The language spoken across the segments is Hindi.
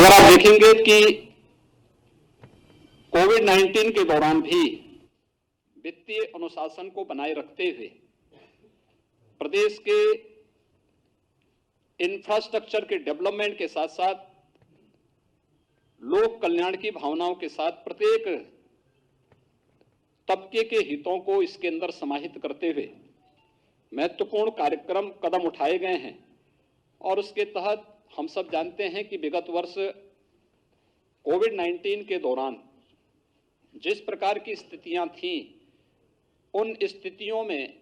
अगर आप देखेंगे कि कोविड-19 के दौरान भी वित्तीय अनुशासन को बनाए रखते हुए प्रदेश के इंफ्रास्ट्रक्चर के डेवलपमेंट के साथ साथ लोक कल्याण की भावनाओं के साथ प्रत्येक तबके के हितों को इसके अंदर समाहित करते हुए महत्वपूर्ण कार्यक्रम कदम उठाए गए हैं। और उसके तहत हम सब जानते हैं कि विगत वर्ष कोविड-19 के दौरान जिस प्रकार की स्थितियां थीं, उन स्थितियों में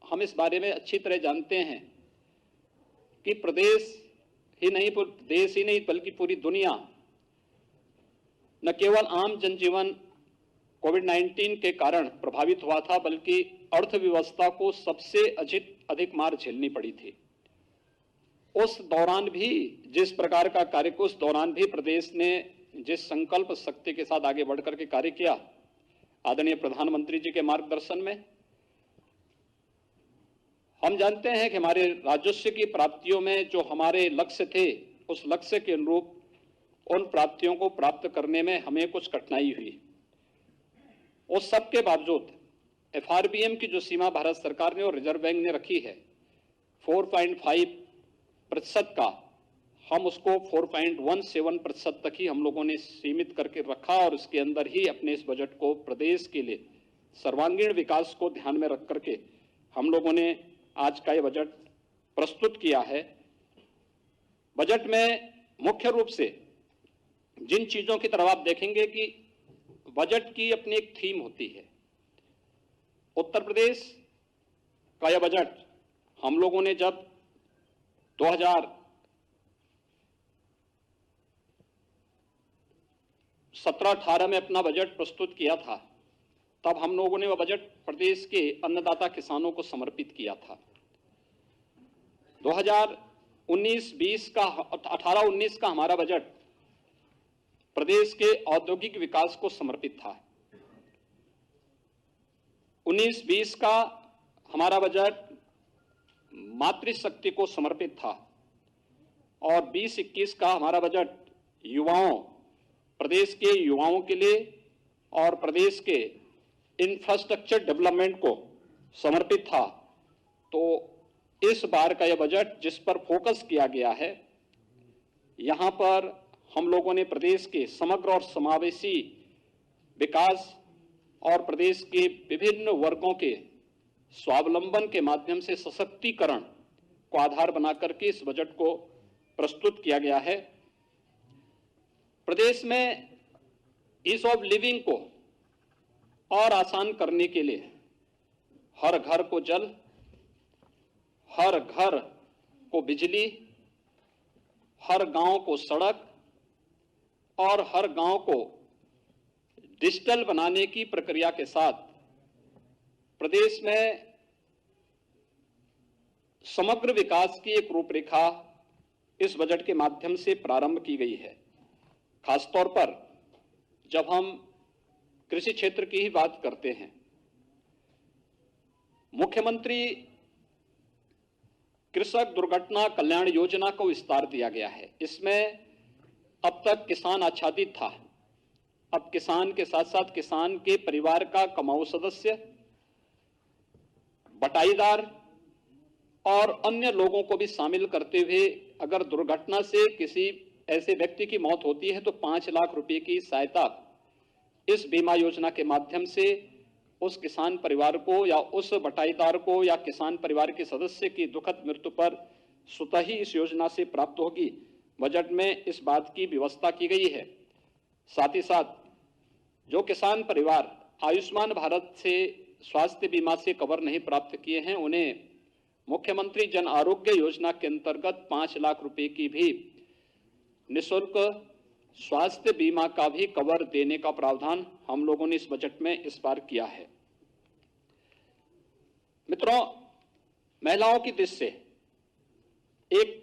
हम इस बारे में अच्छी तरह जानते हैं कि देश ही नहीं बल्कि पूरी दुनिया न केवल आम जनजीवन कोविड-19 के कारण प्रभावित हुआ था, बल्कि अर्थव्यवस्था को सबसे अधिक मार झेलनी पड़ी थी। उस दौरान भी जिस प्रकार का कार्य को उस दौरान भी प्रदेश ने जिस संकल्प शक्ति के साथ आगे बढ़कर के कार्य किया, आदरणीय प्रधानमंत्री जी के मार्गदर्शन में, हम जानते हैं कि हमारे राजस्व की प्राप्तियों में जो हमारे लक्ष्य थे, उस लक्ष्य के अनुरूप उन प्राप्तियों को प्राप्त करने में हमें कुछ कठिनाई हुई। उस सब के बावजूद FRBM की जो सीमा भारत सरकार ने और रिजर्व बैंक ने रखी है 4.5% का, हम उसको 4.17% तक ही हम लोगों ने सीमित करके रखा और उसके अंदर ही अपने इस बजट को प्रदेश के लिए सर्वांगीण विकास को ध्यान में रख करके हम लोगों ने आज का ये बजट प्रस्तुत किया है। बजट में मुख्य रूप से जिन चीजों की तरफ आप देखेंगे कि बजट की अपनी एक थीम होती है। उत्तर प्रदेश का यह बजट हम लोगों ने जब 2017-18 में अपना बजट प्रस्तुत किया था, तब हम लोगों ने वह बजट प्रदेश के अन्नदाता किसानों को समर्पित किया था। 2019-20 का 18-19 का हमारा बजट प्रदेश के औद्योगिक विकास को समर्पित था। 19-20 का हमारा बजट मातृशक्ति को समर्पित था और 20-21 का हमारा बजट प्रदेश के युवाओं के लिए और प्रदेश के इंफ्रास्ट्रक्चर डेवलपमेंट को समर्पित था। तो इस बार का यह बजट जिस पर फोकस किया गया है, यहां पर हम लोगों ने प्रदेश के समग्र और समावेशी विकास और प्रदेश के विभिन्न वर्गों के स्वावलंबन के माध्यम से सशक्तिकरण को आधार बनाकर के इस बजट को प्रस्तुत किया गया है। प्रदेश में ईज ऑफ लिविंग को और आसान करने के लिए हर घर को जल, हर घर को बिजली, हर गांव को सड़क और हर गांव को डिजिटल बनाने की प्रक्रिया के साथ प्रदेश में समग्र विकास की एक रूपरेखा इस बजट के माध्यम से प्रारंभ की गई है। खासतौर पर जब हम कृषि क्षेत्र की ही बात करते हैं, मुख्यमंत्री कृषक दुर्घटना कल्याण योजना को विस्तार दिया गया है। इसमें अब तक किसान आच्छादित था, अब किसान के साथ साथ किसान के परिवार का कमाऊ सदस्य, बटाईदार और अन्य लोगों को भी शामिल करते हुए अगर दुर्घटना से किसी ऐसे व्यक्ति की मौत होती है तो 5 लाख रुपए की सहायता इस बीमा योजना के माध्यम से उस किसान परिवार को या उस बटाईदार को या किसान परिवार के सदस्य की दुखद मृत्यु पर स्वतः ही इस योजना से प्राप्त होगी। बजट में इस बात की व्यवस्था की गई है। साथ ही साथ जो किसान परिवार आयुष्मान भारत से स्वास्थ्य बीमा से कवर नहीं प्राप्त किए हैं, उन्हें मुख्यमंत्री जन आरोग्य योजना के अंतर्गत 5 लाख रुपए की भी निःशुल्क स्वास्थ्य बीमा का भी कवर देने का प्रावधान हम लोगों ने इस बजट में इस बार किया है। मित्रों, महिलाओं की दृष्टि से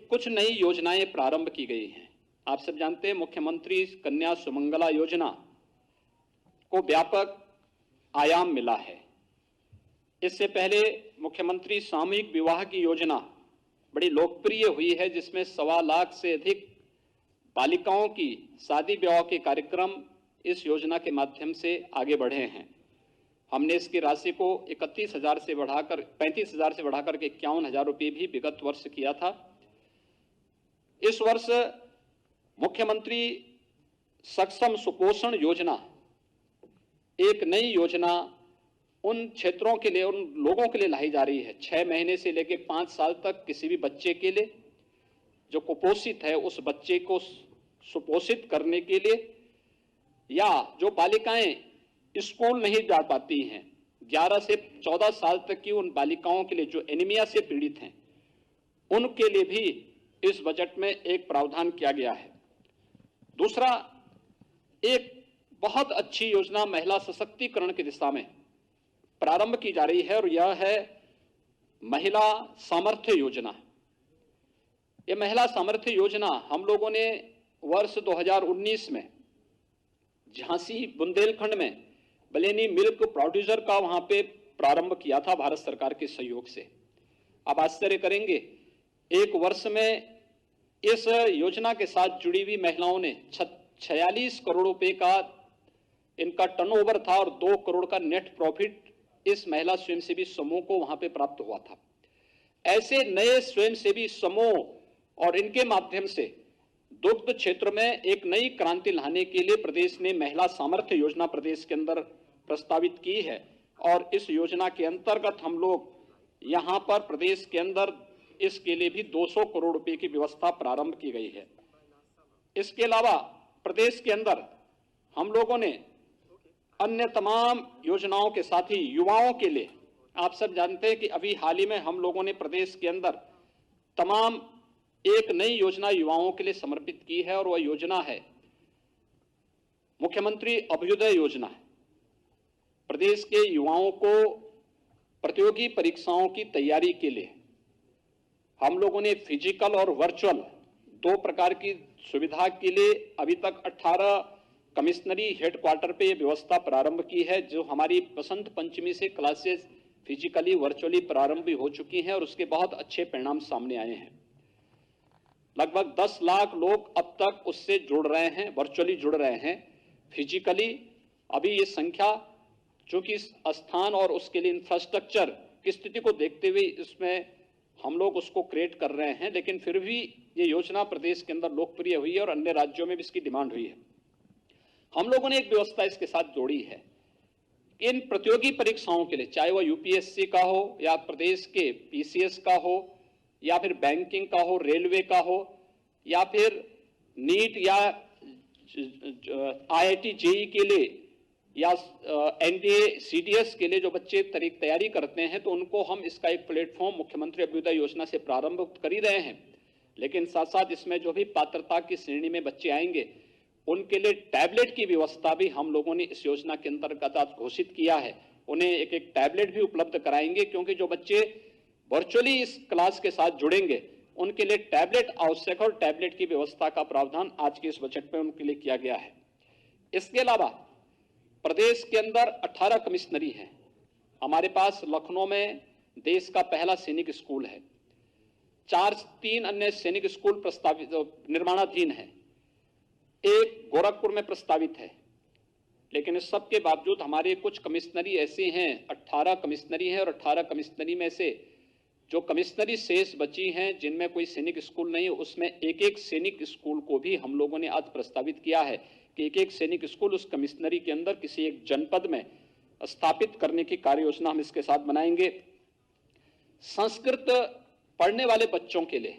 कुछ नई योजनाएं प्रारंभ की गई हैं। आप सब जानते हैं मुख्यमंत्री कन्या सुमंगला योजना को व्यापक आयाम मिला है। इससे पहले मुख्यमंत्री सामूहिक विवाह की योजना बड़ी लोकप्रिय हुई है, जिसमें 1.25 लाख से अधिक बालिकाओं की शादी ब्याह के कार्यक्रम इस योजना के माध्यम से आगे बढ़े हैं। हमने इसकी राशि को 31,000 से बढ़ाकर 35,000 से बढ़ाकर के 51,000 रुपये भी विगत वर्ष किया था। इस वर्ष मुख्यमंत्री सक्षम सुपोषण योजना एक नई योजना उन क्षेत्रों के लिए, उन लोगों के लिए लाई जा रही है 6 महीने से लेकर 5 साल तक किसी भी बच्चे के लिए जो कुपोषित है उस बच्चे को सुपोषित करने के लिए, या जो बालिकाएं स्कूल नहीं जा पाती हैं 11 से 14 साल तक की उन बालिकाओं के लिए जो एनीमिया से पीड़ित हैं उनके लिए भी इस बजट में एक प्रावधान किया गया है। दूसरा, एक बहुत अच्छी योजना महिला सशक्तिकरण की दिशा में प्रारंभ की जा रही है और यह है महिला सामर्थ्य योजना। यह महिला सामर्थ्य योजना हम लोगों ने वर्ष 2019 में झांसी बुंदेलखंड में बलेनी मिल्क प्रोड्यूसर का वहां पे प्रारंभ किया था भारत सरकार के सहयोग से। आप आश्चर्य करेंगे, एक वर्ष में इस योजना के साथ जुड़ी हुई महिलाओं ने 46 करोड़ रुपए का इनका टर्नओवर था और 2 करोड़ का नेट प्रॉफिट इस महिला स्वयंसेवी समूह को वहां पे प्राप्त हुआ था। ऐसे नए स्वयंसेवी समूह और इनके माध्यम से दुग्ध क्षेत्र में एक नई क्रांति लाने के लिए प्रदेश ने महिला सामर्थ्य योजना प्रदेश के अंदर प्रस्तावित की है और इस योजना के अंतर्गत हम लोग यहां पर प्रदेश के अंदर इसके लिए भी 200 करोड़ रुपए की व्यवस्था प्रारंभ की गई है। इसके अलावा प्रदेश के अंदर हम लोगों ने अन्य तमाम योजनाओं के साथ ही युवाओं के लिए, आप सब जानते हैं कि अभी हाल ही में हम लोगों ने प्रदेश के अंदर तमाम एक नई योजना युवाओं के लिए समर्पित की है और वह योजना है मुख्यमंत्री अभ्युदय योजना। प्रदेश के युवाओं को प्रतियोगी परीक्षाओं की तैयारी के लिए हम लोगों ने फिजिकल और वर्चुअल 2 प्रकार की सुविधा के लिए अभी तक 18 कमिश्नरी हेडक्वार्टर पे यह व्यवस्था प्रारंभ की है, जो हमारी बसंत पंचमी से क्लासेस फिजिकली वर्चुअली प्रारंभ भी हो चुकी हैं और उसके बहुत अच्छे परिणाम सामने आए हैं। लगभग 10 लाख लोग अब तक उससे जुड़ रहे हैं, वर्चुअली जुड़ रहे हैं। फिजिकली अभी ये संख्या, चूंकि स्थान और उसके लिए इंफ्रास्ट्रक्चर की स्थिति को देखते हुए इसमें हम लोग उसको क्रिएट कर रहे हैं, लेकिन फिर भी ये योजना प्रदेश के अंदर लोकप्रिय हुई है और अन्य राज्यों में भी इसकी डिमांड हुई है। हम लोगों ने एक व्यवस्था इसके साथ जोड़ी है। इन प्रतियोगी परीक्षाओं के लिए, चाहे वह यूपीएससी का हो या प्रदेश के पीसीएस का हो या फिर बैंकिंग का हो, रेलवे का हो या फिर नीट या आईआईटी जेईई के लिए या एनडीए सीडीएस के लिए जो बच्चे तैयारी करते हैं, तो उनको हम इसका एक प्लेटफॉर्म मुख्यमंत्री अभ्युदय योजना से प्रारंभ कर ही रहे हैं। लेकिन साथ साथ इसमें जो भी पात्रता की श्रेणी में बच्चे आएंगे उनके लिए टैबलेट की व्यवस्था भी हम लोगों ने इस योजना के अंतर्गत घोषित किया है। उन्हें एक एक टैबलेट भी उपलब्ध कराएंगे, क्योंकि जो बच्चे वर्चुअली इस क्लास के साथ जुड़ेंगे उनके लिए टैबलेट आवश्यक है और टैबलेट की व्यवस्था का प्रावधान आज के इस बजट में उनके लिए किया गया है। इसके अलावा प्रदेश के अंदर 18 कमिश्नरी हैं। हमारे पास लखनऊ में देश का पहला सैनिक स्कूल है, 3 अन्य सैनिक स्कूल प्रस्तावित निर्माणाधीन है, एक गोरखपुर में प्रस्तावित है। लेकिन इस सब के बावजूद हमारे कुछ कमिश्नरी ऐसी हैं, 18 कमिश्नरी हैं और 18 कमिश्नरी में से जो कमिश्नरी शेष बची हैं जिनमें कोई सैनिक स्कूल नहीं है, उसमें एक एक सैनिक स्कूल को भी हम लोगों ने आज प्रस्तावित किया है कि एक एक सैनिक स्कूल उस कमिश्नरी के अंदर किसी एक जनपद में स्थापित करने की कार्य योजना हम इसके साथ बनाएंगे। संस्कृत पढ़ने वाले बच्चों के लिए,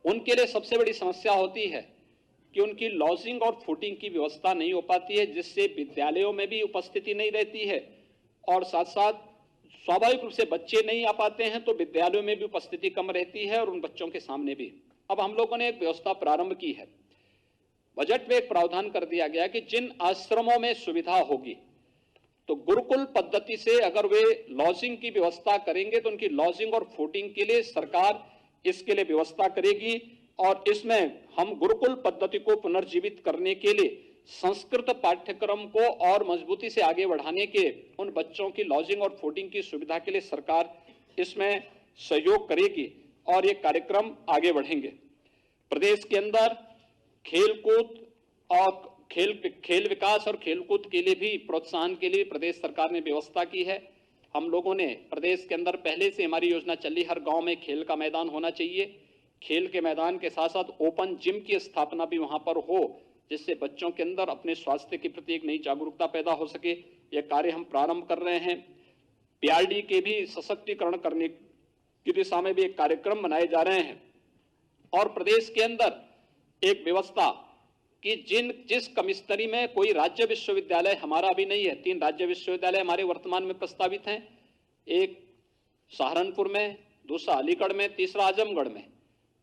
उनके लिए सबसे बड़ी समस्या होती है कि उनकी लॉजिंग और फूडिंग की व्यवस्था नहीं हो पाती है, जिससे विद्यालयों में भी उपस्थिति नहीं रहती है और साथ साथ स्वाभाविक रूप से बच्चे नहीं आ पाते हैं तो विद्यालयों में भी उपस्थिति कम रहती है और उन बच्चों के सामने भी। अब हम लोगों ने एक व्यवस्था प्रारंभ की है। बजट में एक प्रावधान कर दिया गया कि जिन आश्रमों में सुविधा होगी तो गुरुकुल पद्धति से अगर वे लॉजिंग की व्यवस्था करेंगे तो उनकी लॉजिंग और फूडिंग के लिए सरकार इसके लिए व्यवस्था करेगी और इसमें हम गुरुकुल पद्धति को पुनर्जीवित करने के लिए संस्कृत पाठ्यक्रम को और मजबूती से आगे बढ़ाने के उन बच्चों की लॉजिंग और फूडिंग की सुविधा के लिए सरकार इसमें सहयोग करेगी और ये कार्यक्रम आगे बढ़ेंगे। प्रदेश के अंदर खेलकूद और खेल विकास और खेलकूद के लिए भी प्रोत्साहन के लिए प्रदेश सरकार ने व्यवस्था की है। हम लोगों ने प्रदेश के अंदर पहले से हमारी योजना चली, हर गांव में खेल का मैदान होना चाहिए। खेल के मैदान के साथ साथ ओपन जिम की स्थापना भी वहां पर हो, जिससे बच्चों के अंदर अपने स्वास्थ्य के प्रति एक नई जागरूकता पैदा हो सके। यह कार्य हम प्रारंभ कर रहे हैं। पीआरडी के भी सशक्तिकरण करने की दिशा में भी एक कार्यक्रम बनाए जा रहे हैं और प्रदेश के अंदर एक व्यवस्था कि जिस कमिश्नरी में कोई राज्य विश्वविद्यालय हमारा अभी नहीं है, 3 राज्य विश्वविद्यालय हमारे वर्तमान में प्रस्तावित हैं, एक सहारनपुर में, दूसरा अलीगढ़ में, तीसरा आजमगढ़ में।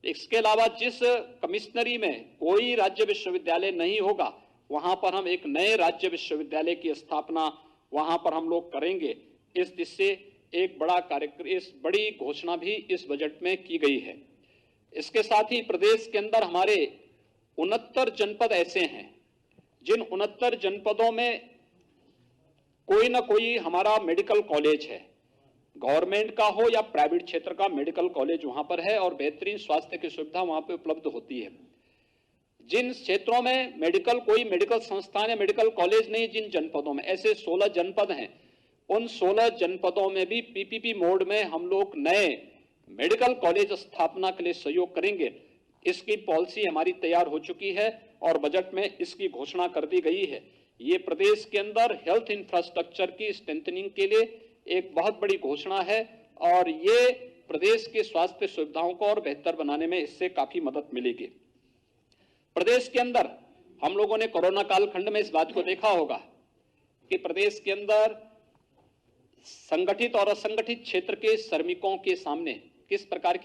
इसके अलावा जिस कमिश्नरी में कोई राज्य विश्वविद्यालय नहीं होगा, वहां पर हम एक नए राज्य विश्वविद्यालय की स्थापना वहां पर हम लोग करेंगे। इस दिशा से एक बड़ा कार्यक्रम, इस बड़ी घोषणा भी इस बजट में की गई है। इसके साथ ही प्रदेश के अंदर हमारे 69 जनपद ऐसे हैं जिन 69 जनपदों में कोई ना कोई हमारा मेडिकल कॉलेज है, गवर्नमेंट का हो या प्राइवेट क्षेत्र का मेडिकल कॉलेज वहां पर है और बेहतरीन स्वास्थ्य की सुविधा वहां पर उपलब्ध होती है। जिन क्षेत्रों में कोई मेडिकल संस्थान या मेडिकल कॉलेज नहीं, जिन जनपदों में ऐसे 16 जनपद हैं, उन 16 जनपदों में भी पीपीपी मोड में हम लोग नए मेडिकल कॉलेज स्थापना के लिए सहयोग करेंगे। इसकी पॉलिसी हमारी तैयार हो चुकी है और बजट में इसकी घोषणा कर दी गई है। ये प्रदेश के अंदर हेल्थ इंफ्रास्ट्रक्चर की स्ट्रेंथनिंग के लिए एक बहुत बड़ी घोषणा है और ये प्रदेश के स्वास्थ्य सुविधाओं को और बेहतर बनाने में इससे काफी मदद मिलेगी। प्रदेश के अंदर हम लोगों ने कोरोना कालखंड में इस बात को देखा होगा कि प्रदेश के अंदर संगठित और असंगठित क्षेत्र के श्रमिकों के सामने किस प्रकार की